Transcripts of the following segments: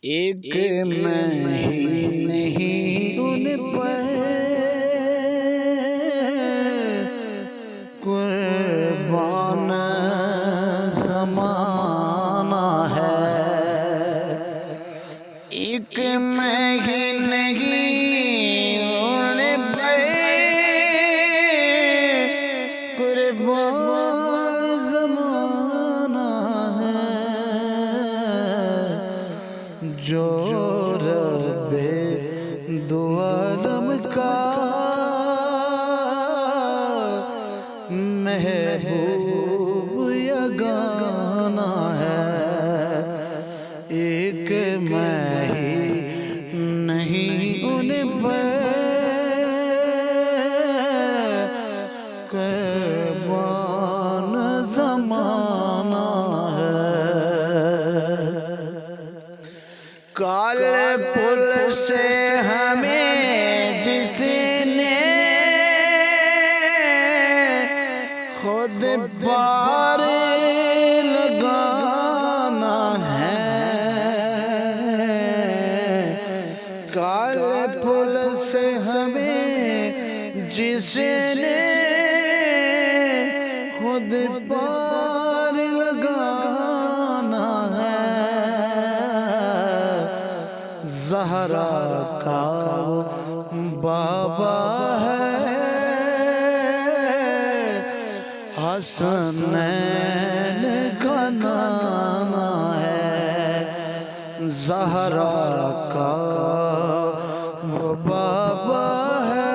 एक मैं ही नहीं उन पर कुर्बान ज़माना है। एक मैं ही नहीं उन पर कुर्बान ज़माना है। जो रब्बे दो आलम का महबूब यगाना है। एक मैं ही नहीं उन पर कुर्बान ज़माना है। काले पुल से हमें जिसने खुद पार लगाना है। काले पुल से हमें जिसने खुद पार लगाना है। ज़हरा का बाबा है, हसनैन का नाना है। ज़हरा का वो बाबा है,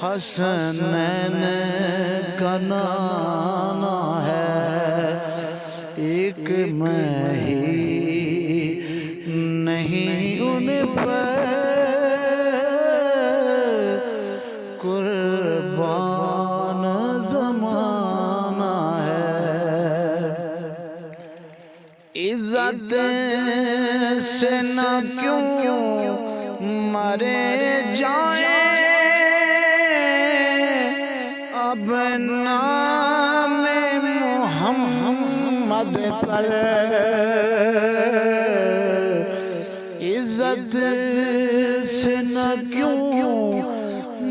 हसनैन का नाना है। एक मैं ही नहीं उन पर कुर्बान ज़माना है। इज़्ज़त से न क्यों मरे जाए, अब नाम मोहम्मद पर। इज़्ज़त से न क्यों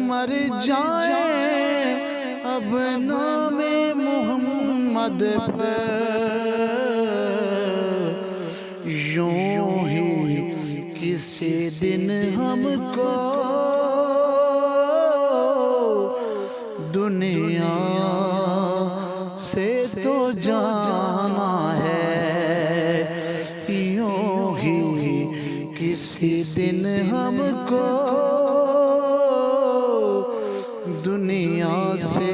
मर जाए, अब नाम मोहम्मद पर। यूं ही किसी दिन हमको दुनिया से तो जाना है। यूं ही किसी दिन हमको दुनिया से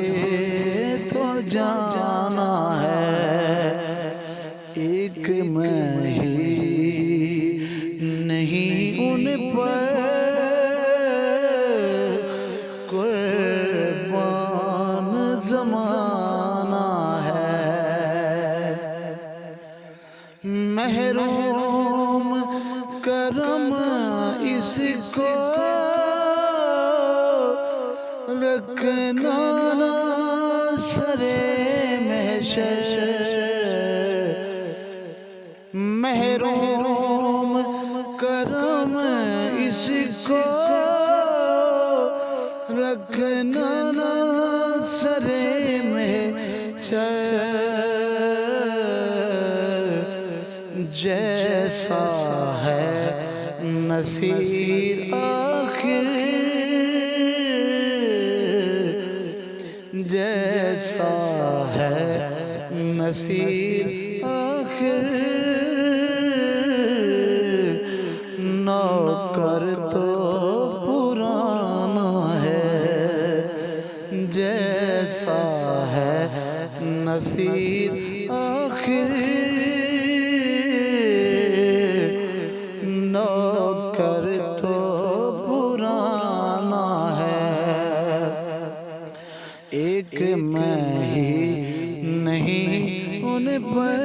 तो जाना है। एक मैं ही नहीं उन पर कुर्बान ज़माना है। महरूम करम इसको रखना ना सरे महशर। महरूम करम इसको रखना ना सरे महशर। जैसा है नसीर आखिर, जैसा है नसीर आखिर, नौकर तो पुराना है। जैसा है नसीर आखिर, नौकर तो पुराना है। एक मैं ही नहीं उन पर